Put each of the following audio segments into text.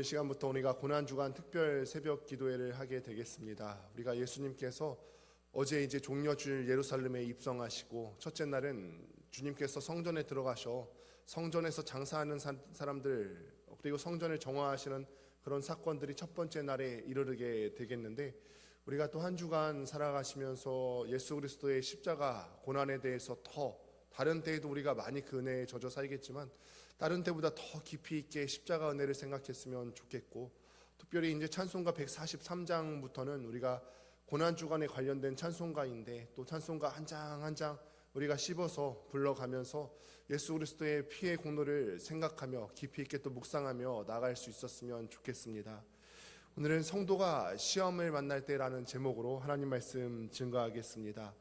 오늘 시간부터 우리가 고난주간 특별 새벽 기도회를 하게 되겠습니다. 우리가 예수님께서 어제 이제 종려주일 예루살렘에 입성하시고 첫째 날은 주님께서 성전에 들어가셔 성전에서 장사하는 사람들 그리고 성전을 정화하시는 그런 사건들이 첫 번째 날에 이르게 되겠는데, 우리가 또 한 주간 살아가시면서 예수 그리스도의 십자가 고난에 대해서 더 다른 때에도 우리가 많이 그 은혜에 젖어 살겠지만 다른 때보다 더 깊이 있게 십자가 은혜를 생각했으면 좋겠고, 특별히 이제 찬송가 143장부터는 우리가 고난주간에 관련된 찬송가인데, 또 찬송가 한 장 한 장 우리가 씹어서 불러가면서 예수 그리스도의 피의 공로를 생각하며 깊이 있게 또 묵상하며 나아갈 수 있었으면 좋겠습니다. 오늘은 성도가 시험을 만날 때라는 제목으로 하나님 말씀 증거하겠습니다.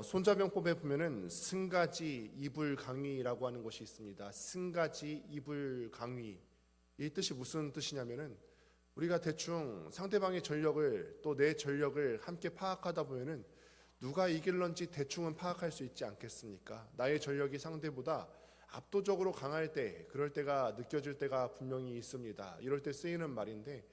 손자병법에 보면은 승가지 이불강위라고 하는 것이 있습니다. 승가지 이불강위, 이 뜻이 무슨 뜻이냐면은 우리가 대충 상대방의 전력을 또 내 전력을 함께 파악하다 보면은 누가 이길런지 대충은 파악할 수 있지 않겠습니까? 나의 전력이 상대보다 압도적으로 강할 때, 그럴 때가 느껴질 때가 분명히 있습니다. 이럴 때 쓰이는 말인데,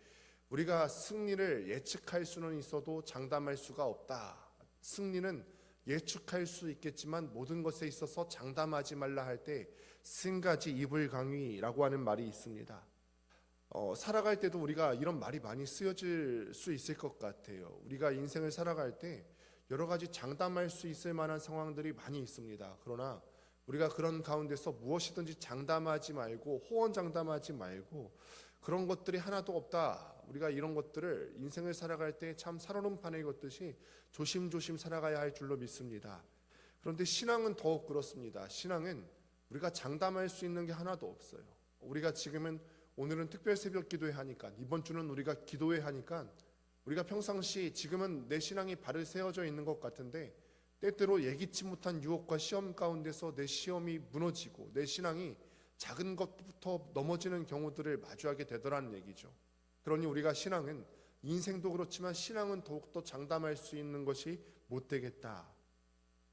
우리가 승리를 예측할 수는 있어도 장담할 수가 없다. 승리는 예측할 수 있겠지만 모든 것에 있어서 장담하지 말라 할 때 승가지 이불강위라고 하는 말이 있습니다. 살아갈 때도 우리가 이런 말이 많이 쓰여질 수 있을 것 같아요. 우리가 인생을 살아갈 때 여러 가지 장담할 수 있을 만한 상황들이 많이 있습니다. 그러나 우리가 그런 가운데서 무엇이든지 장담하지 말고, 호언장담하지 말고, 그런 것들이 하나도 없다, 우리가 이런 것들을 인생을 살아갈 때 참 살얼음판에 걷듯이 조심조심 살아가야 할 줄로 믿습니다. 그런데 신앙은 더욱 그렇습니다. 신앙은 우리가 장담할 수 있는 게 하나도 없어요. 우리가 지금은 오늘은 특별 새벽 기도회 하니까, 이번 주는 우리가 기도회 하니까 우리가 평상시 지금은 내 신앙이 발을 세워져 있는 것 같은데, 때때로 예기치 못한 유혹과 시험 가운데서 내 시험이 무너지고 내 신앙이 작은 것부터 넘어지는 경우들을 마주하게 되더라는 얘기죠. 그러니 우리가 신앙은, 인생도 그렇지만 신앙은 더욱더 장담할 수 있는 것이 못 되겠다.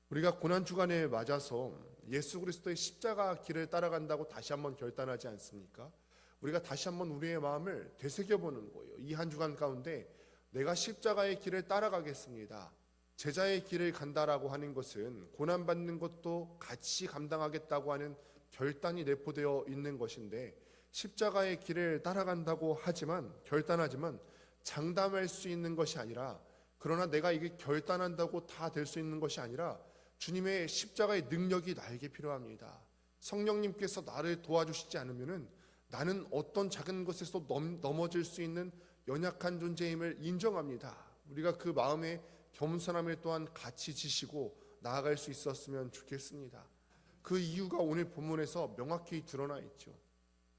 우리가 고난주간에 맞아서 예수 그리스도의 십자가 길을 따라간다고 다시 한번 결단하지 않습니까? 우리가 다시 한번 우리의 마음을 되새겨보는 거예요. 이 한 주간 가운데 내가 십자가의 길을 따라가겠습니다. 제자의 길을 간다라고 하는 것은 고난받는 것도 같이 감당하겠다고 하는 결단이 내포되어 있는 것인데, 십자가의 길을 따라간다고 하지만, 결단하지만 장담할 수 있는 것이 아니라, 그러나 내가 이게 결단한다고 다 될 수 있는 것이 아니라 주님의 십자가의 능력이 나에게 필요합니다. 성령님께서 나를 도와주시지 않으면은 나는 어떤 작은 것에서 넘어질 수 있는 연약한 존재임을 인정합니다. 우리가 그 마음의 겸손함을 또한 같이 지시고 나아갈 수 있었으면 좋겠습니다. 그 이유가 오늘 본문에서 명확히 드러나 있죠.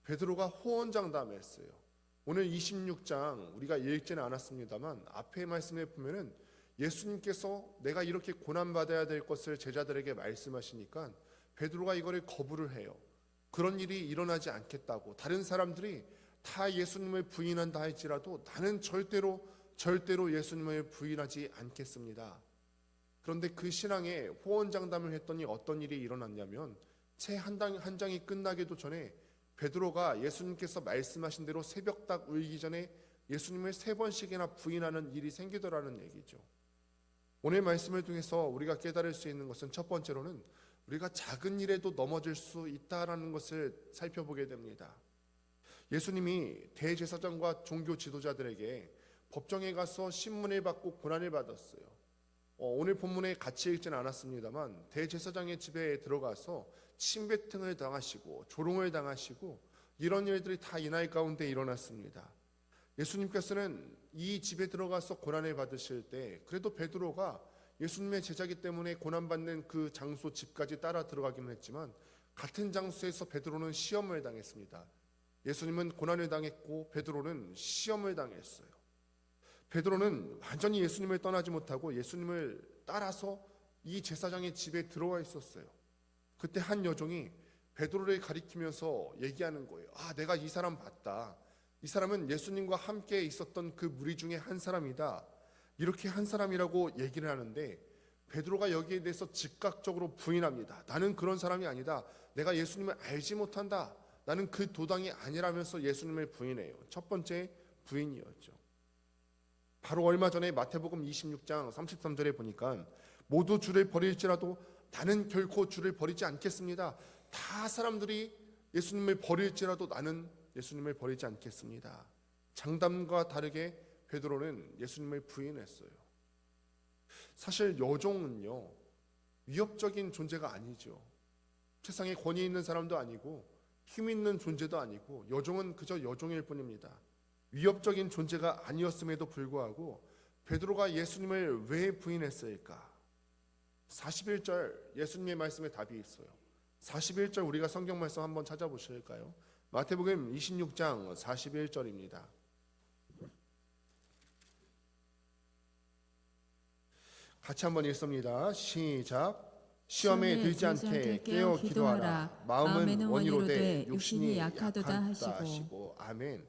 베드로가 호언장담했어요. 오늘 26장 우리가 읽지는 않았습니다만 앞에 말씀에 보면은 예수님께서 내가 이렇게 고난받아야 될 것을 제자들에게 말씀하시니까 베드로가 이거를 거부를 해요. 그런 일이 일어나지 않겠다고, 다른 사람들이 다 예수님을 부인한다 할지라도 나는 절대로 예수님을 부인하지 않겠습니다. 그런데 그 신앙에 호언장담을 했더니 어떤 일이 일어났냐면, 책 한 장이 끝나기도 전에 베드로가 예수님께서 말씀하신 대로 새벽 딱 울기 전에 예수님을 3번씩이나 부인하는 일이 생기더라는 얘기죠. 오늘 말씀을 통해서 우리가 깨달을 수 있는 것은, 첫 번째로는 우리가 작은 일에도 넘어질 수 있다라는 것을 살펴보게 됩니다. 예수님이 대제사장과 종교 지도자들에게 법정에 가서 신문을 받고 고난을 받았어요. 오늘 본문에 같이 읽지는 않았습니다만 대제사장의 집에 들어가서 침뱉음을 당하시고 조롱을 당하시고 이런 일들이 다 이날 가운데 일어났습니다. 예수님께서는 이 집에 들어가서 고난을 받으실 때 그래도 베드로가 예수님의 제자기 때문에 고난받는 그 장소 집까지 따라 들어가기는 했지만, 같은 장소에서 베드로는 시험을 당했습니다. 예수님은 고난을 당했고 베드로는 시험을 당했어요. 베드로는 완전히 예수님을 떠나지 못하고 예수님을 따라서 이 제사장의 집에 들어와 있었어요. 그때 한 여종이 베드로를 가리키면서 얘기하는 거예요. 내가 이 사람 봤다. 이 사람은 예수님과 함께 있었던 그 무리 중에 한 사람이다. 이렇게 한 사람이라고 얘기를 하는데, 베드로가 여기에 대해서 즉각적으로 부인합니다. 나는 그런 사람이 아니다. 내가 예수님을 알지 못한다. 나는 그 도당이 아니라면서 예수님을 부인해요. 첫 번째 부인이었죠. 바로 얼마 전에 마태복음 26장 33절에 보니까 모두 주를 버릴지라도 나는 결코 주를 버리지 않겠습니다. 다 사람들이 예수님을 버릴지라도 나는 예수님을 버리지 않겠습니다. 장담과 다르게 베드로는 예수님을 부인했어요. 사실 여종은요, 위협적인 존재가 아니죠. 세상에 권위 있는 사람도 아니고 힘 있는 존재도 아니고 여종은 그저 여종일 뿐입니다. 위협적인 존재가 아니었음에도 불구하고 베드로가 예수님을 왜 부인했을까? 41절 예수님의 말씀에 답이 있어요. 41절 우리가 성경 말씀 한번 찾아보실까요? 마태복음 26장 41절입니다. 같이 한번 읽습니다. 시작. 시험에 들지 않게 깨어 기도하라. 마음은 원이로 돼 육신이 약하도다 하시고. 아멘.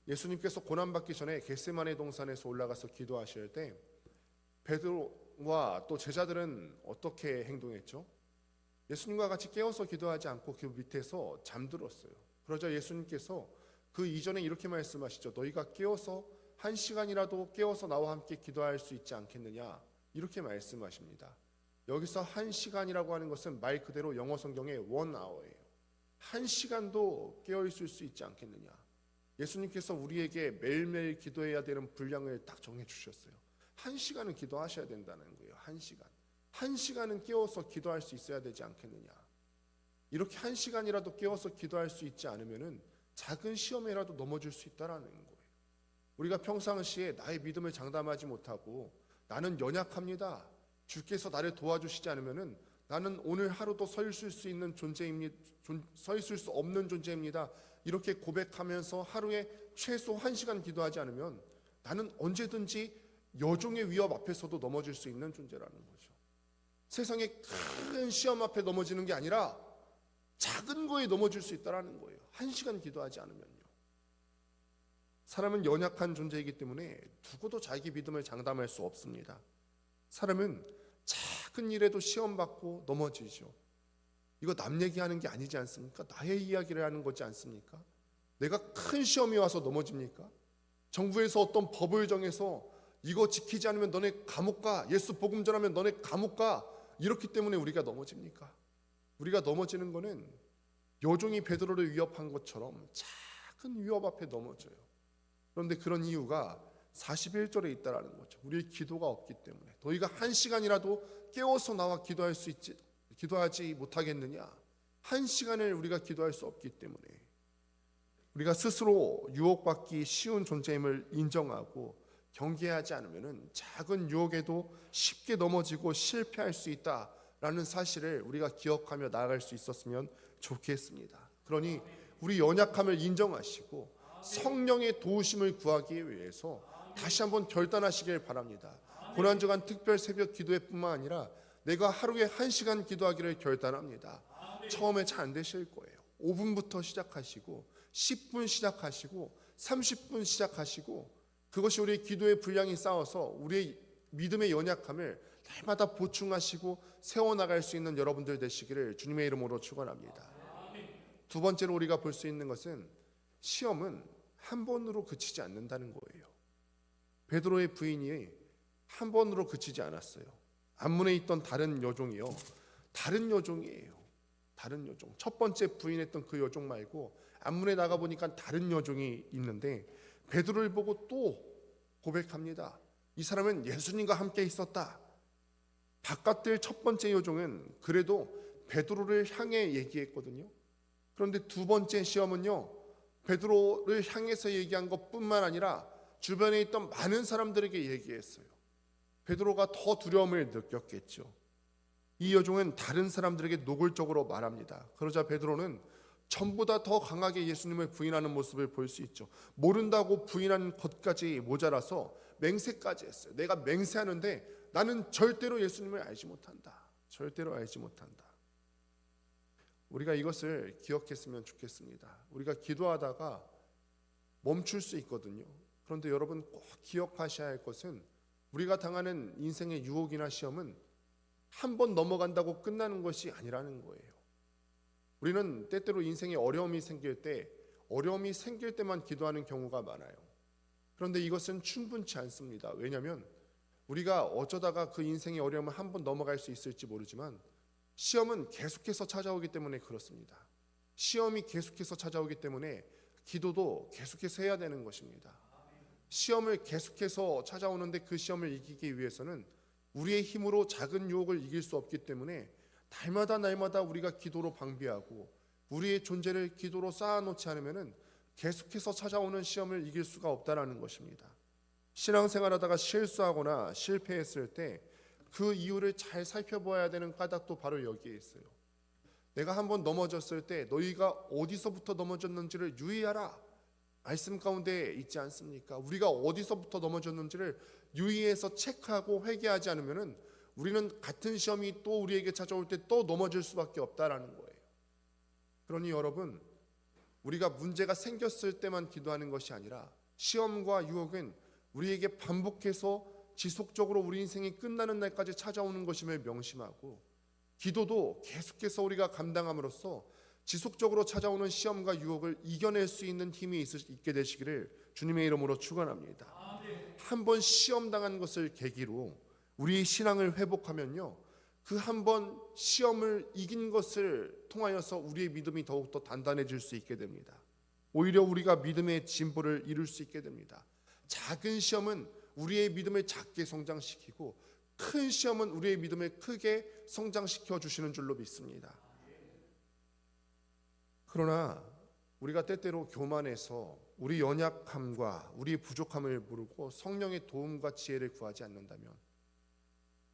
예수님께서 고난받기 전에 겟세마네 동산에서 올라가서 기도하실 때 베드로와 또 제자들은 어떻게 행동했죠? 예수님과 같이 깨어서 기도하지 않고 그 밑에서 잠들었어요. 그러자 예수님께서 그 이전에 이렇게 말씀하시죠. 너희가 깨어서 1시간이라도 깨어서 나와 함께 기도할 수 있지 않겠느냐, 이렇게 말씀하십니다. 여기서 1시간이라고 하는 것은 말 그대로 영어 성경의 1hour예요. 1시간도 깨어있을 수 있지 않겠느냐. 예수님께서 우리에게 매일매일 기도해야 되는 분량을 딱 정해주셨어요. 1시간은 기도하셔야 된다는 거예요. 1시간. 1시간은 깨워서 기도할 수 있어야 되지 않겠느냐. 이렇게 1시간이라도 깨워서 기도할 수 있지 않으면은 작은 시험에라도 넘어질 수 있다라는 거예요. 우리가 평상시에 나의 믿음을 장담하지 못하고 나는 연약합니다, 주께서 나를 도와주시지 않으면은 나는 오늘 하루도 서 있을 수 있는 존재입니다, 서 있을 수 없는 존재입니다, 이렇게 고백하면서 하루에 최소 1시간 기도하지 않으면 나는 언제든지 여종의 위협 앞에서도 넘어질 수 있는 존재라는 거죠. 세상의 큰 시험 앞에 넘어지는 게 아니라 작은 거에 넘어질 수 있다는 거예요. 1시간 기도하지 않으면요. 사람은 연약한 존재이기 때문에 누구도 자기 믿음을 장담할 수 없습니다. 사람은 작은 일에도 시험받고 넘어지죠. 이거 남 얘기하는 게 아니지 않습니까? 나의 이야기를 하는 거지 않습니까? 내가 큰 시험이 와서 넘어집니까? 정부에서 어떤 법을 정해서 이거 지키지 않으면 너네 감옥 가, 예수 복음 전하면 너네 감옥 가, 이렇기 때문에 우리가 넘어집니까? 우리가 넘어지는 거는 여종이 베드로를 위협한 것처럼 작은 위협 앞에 넘어져요. 그런데 그런 이유가 41절에 있다라는 거죠. 우리의 기도가 없기 때문에. 너희가 1시간이라도 깨워서 나와 기도하지 못하겠느냐? 1시간을 우리가 기도할 수 없기 때문에. 우리가 스스로 유혹받기 쉬운 존재임을 인정하고 경계하지 않으면 작은 유혹에도 쉽게 넘어지고 실패할 수 있다라는 사실을 우리가 기억하며 나아갈 수 있었으면 좋겠습니다. 그러니 우리 연약함을 인정하시고 성령의 도우심을 구하기 위해서 다시 한번 결단하시길 바랍니다. 고난주간 특별 새벽 기도회 뿐만 아니라 내가 하루에 1시간 기도하기를 결단합니다. 처음에 잘 안 되실 거예요. 5분부터 시작하시고 10분 시작하시고 30분 시작하시고, 그것이 우리의 기도의 분량이 쌓여서 우리의 믿음의 연약함을 날마다 보충하시고 세워나갈 수 있는 여러분들 되시기를 주님의 이름으로 축원합니다. 두 번째로 우리가 볼 수 있는 것은 시험은 한 번으로 그치지 않는다는 거예요. 베드로의 부인이 한 번으로 그치지 않았어요. 안문에 있던 다른 여종이요, 다른 여종이에요. 다른 여종. 첫 번째 부인했던 그 여종 말고 안문에 나가보니까 다른 여종이 있는데 베드로를 보고 또 고백합니다. 이 사람은 예수님과 함께 있었다. 바깥들 첫 번째 여종은 그래도 베드로를 향해 얘기했거든요. 그런데 두 번째 시험은요, 베드로를 향해서 얘기한 것뿐만 아니라 주변에 있던 많은 사람들에게 얘기했어요. 베드로가 더 두려움을 느꼈겠죠. 이 여종은 다른 사람들에게 노골적으로 말합니다. 그러자 베드로는 전보다 더 강하게 예수님을 부인하는 모습을 볼 수 있죠. 모른다고 부인한 것까지 모자라서 맹세까지 했어요. 내가 맹세하는데 나는 절대로 예수님을 알지 못한다. 절대로 알지 못한다. 우리가 이것을 기억했으면 좋겠습니다. 우리가 기도하다가 멈출 수 있거든요. 그런데 여러분 꼭 기억하셔야 할 것은 우리가 당하는 인생의 유혹이나 시험은 한 번 넘어간다고 끝나는 것이 아니라는 거예요. 우리는 때때로 인생에 어려움이 생길 때만 기도하는 경우가 많아요. 그런데 이것은 충분치 않습니다. 왜냐하면 우리가 어쩌다가 그 인생의 어려움을 한번 넘어갈 수 있을지 모르지만 시험은 계속해서 찾아오기 때문에 그렇습니다. 시험이 계속해서 찾아오기 때문에 기도도 계속해서 해야 되는 것입니다. 시험을 계속해서 찾아오는데 그 시험을 이기기 위해서는 우리의 힘으로 작은 유혹을 이길 수 없기 때문에 날마다 우리가 기도로 방비하고 우리의 존재를 기도로 쌓아놓지 않으면 계속해서 찾아오는 시험을 이길 수가 없다라는 것입니다. 신앙생활하다가 실수하거나 실패했을 때 그 이유를 잘 살펴봐야 되는 까닭도 바로 여기에 있어요. 내가 한번 넘어졌을 때 너희가 어디서부터 넘어졌는지를 유의하라. 말씀 가운데 있지 않습니까? 우리가 어디서부터 넘어졌는지를 유의해서 체크하고 회개하지 않으면 우리는 같은 시험이 또 우리에게 찾아올 때 또 넘어질 수밖에 없다라는 거예요. 그러니 여러분, 우리가 문제가 생겼을 때만 기도하는 것이 아니라 시험과 유혹은 우리에게 반복해서 지속적으로 우리 인생이 끝나는 날까지 찾아오는 것임을 명심하고 기도도 계속해서 우리가 감당함으로써 지속적으로 찾아오는 시험과 유혹을 이겨낼 수 있는 힘이 있게 되시기를 주님의 이름으로 축원합니다. 한번 시험당한 것을 계기로 우리 신앙을 회복하면요, 그 한 번 시험을 이긴 것을 통하여서 우리의 믿음이 더욱더 단단해질 수 있게 됩니다. 오히려 우리가 믿음의 진보를 이룰 수 있게 됩니다. 작은 시험은 우리의 믿음을 작게 성장시키고 큰 시험은 우리의 믿음을 크게 성장시켜 주시는 줄로 믿습니다. 그러나 우리가 때때로 교만해서 우리 연약함과 우리 부족함을 모르고 성령의 도움과 지혜를 구하지 않는다면,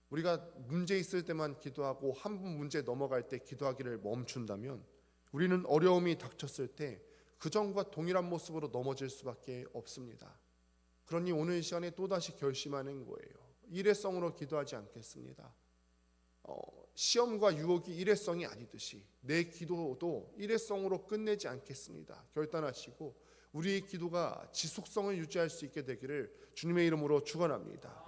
우리가 문제 있을 때만 기도하고 한 번 문제 넘어갈 때 기도하기를 멈춘다면 우리는 어려움이 닥쳤을 때 그전과 동일한 모습으로 넘어질 수밖에 없습니다. 그러니 오늘 시간에 또다시 결심하는 거예요. 일회성으로 기도하지 않겠습니다. 시험과 유혹이 일회성이 아니듯이 내 기도도 일회성으로 끝내지 않겠습니다. 결단하시고 우리의 기도가 지속성을 유지할 수 있게 되기를 주님의 이름으로 축원합니다.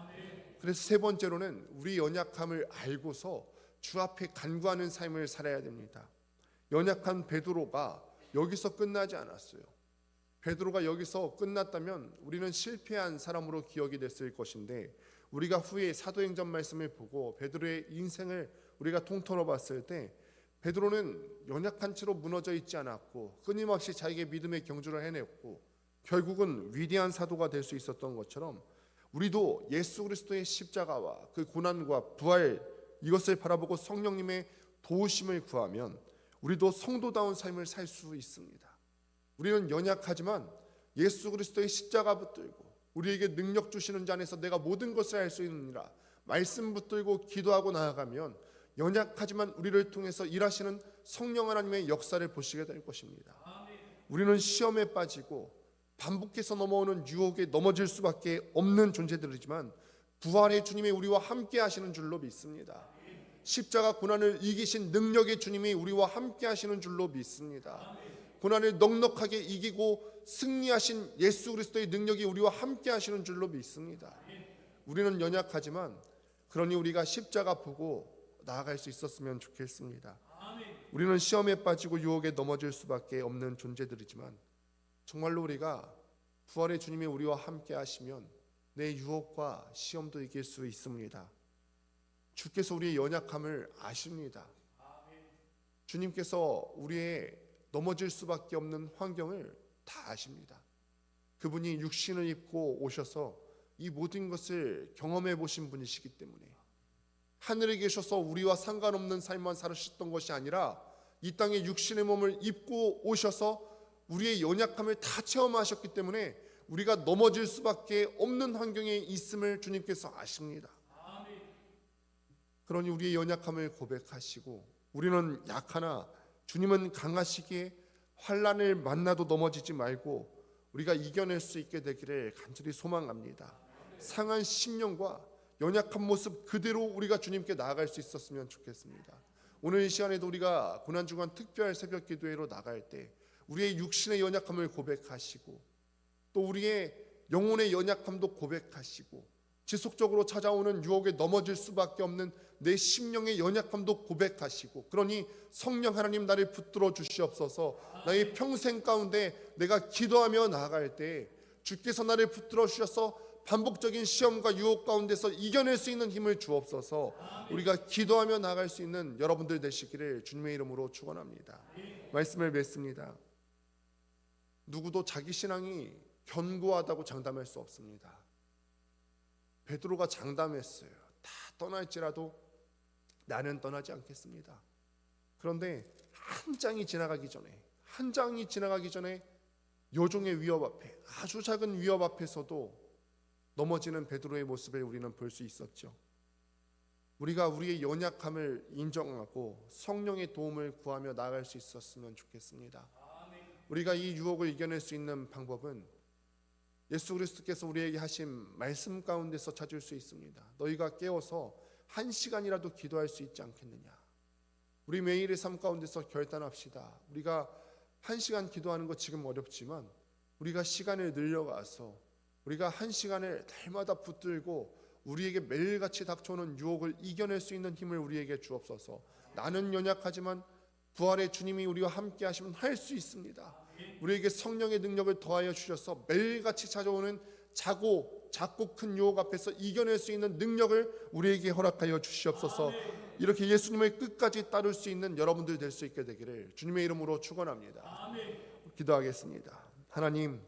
그래서 세 번째로는 우리 연약함을 알고서 주 앞에 간구하는 삶을 살아야 됩니다. 연약한 베드로가 여기서 끝나지 않았어요. 베드로가 여기서 끝났다면 우리는 실패한 사람으로 기억이 됐을 것인데, 우리가 후에 사도행전 말씀을 보고 베드로의 인생을 우리가 통틀어 봤을 때 베드로는 연약한 채로 무너져 있지 않았고 끊임없이 자기의 믿음의 경주를 해냈고 결국은 위대한 사도가 될 수 있었던 것처럼 우리도 예수 그리스도의 십자가와 그 고난과 부활, 이것을 바라보고 성령님의 도우심을 구하면 우리도 성도다운 삶을 살 수 있습니다. 우리는 연약하지만 예수 그리스도의 십자가 붙들고 우리에게 능력 주시는 자 안에서 내가 모든 것을 할 수 있느니라 말씀 붙들고 기도하고 나아가면 연약하지만 우리를 통해서 일하시는 성령 하나님의 역사를 보시게 될 것입니다. 우리는 시험에 빠지고 반복해서 넘어오는 유혹에 넘어질 수밖에 없는 존재들이지만 부활의 주님이 우리와 함께 하시는 줄로 믿습니다. 십자가 고난을 이기신 능력의 주님이 우리와 함께 하시는 줄로 믿습니다. 고난을 넉넉하게 이기고 승리하신 예수 그리스도의 능력이 우리와 함께 하시는 줄로 믿습니다. 우리는 연약하지만 그러니 우리가 십자가 보고 나아갈 수 있었으면 좋겠습니다. 우리는 시험에 빠지고 유혹에 넘어질 수밖에 없는 존재들이지만 정말로 우리가 부활의 주님이 우리와 함께 하시면 내 유혹과 시험도 이길 수 있습니다. 주께서 우리의 연약함을 아십니다. 주님께서 우리의 넘어질 수밖에 없는 환경을 다 아십니다. 그분이 육신을 입고 오셔서 이 모든 것을 경험해 보신 분이시기 때문에 하늘에 계셔서 우리와 상관없는 삶만 살으셨던 것이 아니라 이 땅에 육신의 몸을 입고 오셔서 우리의 연약함을 다 체험하셨기 때문에 우리가 넘어질 수밖에 없는 환경에 있음을 주님께서 아십니다. 그러니 우리의 연약함을 고백하시고 우리는 약하나 주님은 강하시기에 환난을 만나도 넘어지지 말고 우리가 이겨낼 수 있게 되기를 간절히 소망합니다. 상한 심령과 연약한 모습 그대로 우리가 주님께 나아갈 수 있었으면 좋겠습니다. 오늘 이 시간에도 우리가 고난주간 특별 새벽 기도회로 나갈 때 우리의 육신의 연약함을 고백하시고 또 우리의 영혼의 연약함도 고백하시고 지속적으로 찾아오는 유혹에 넘어질 수밖에 없는 내 심령의 연약함도 고백하시고, 그러니 성령 하나님 나를 붙들어 주시옵소서. 나의 평생 가운데 내가 기도하며 나아갈 때 주께서 나를 붙들어 주셔서 반복적인 시험과 유혹 가운데서 이겨낼 수 있는 힘을 주옵소서. 우리가 기도하며 나아갈 수 있는 여러분들 되시기를 주님의 이름으로 축원합니다. 말씀을 맺습니다. 누구도 자기 신앙이 견고하다고 장담할 수 없습니다. 베드로가 장담했어요. 다 떠날지라도 나는 떠나지 않겠습니다. 그런데 한 장이 지나가기 전에 요종의 위협 앞에, 아주 작은 위협 앞에서도 넘어지는 베드로의 모습을 우리는 볼 수 있었죠. 우리가 우리의 연약함을 인정하고 성령의 도움을 구하며 나아갈 수 있었으면 좋겠습니다. 우리가 이 유혹을 이겨낼 수 있는 방법은 예수 그리스도께서 우리에게 하신 말씀 가운데서 찾을 수 있습니다. 너희가 깨어서 1시간이라도 기도할 수 있지 않겠느냐. 우리 매일의 삶 가운데서 결단합시다. 우리가 1시간 기도하는 거 지금 어렵지만 우리가 시간을 늘려가서 우리가 1시간을 날마다 붙들고 우리에게 매일같이 닥쳐오는 유혹을 이겨낼 수 있는 힘을 우리에게 주옵소서. 나는 연약하지만 부활의 주님이 우리와 함께 하시면 할 수 있습니다. 우리에게 성령의 능력을 더하여 주셔서 매일같이 찾아오는 작고 큰 유혹 앞에서 이겨낼 수 있는 능력을 우리에게 허락하여 주시옵소서. 이렇게 예수님을 끝까지 따를 수 있는 여러분들 될 수 있게 되기를 주님의 이름으로 축원합니다. 기도하겠습니다. 하나님,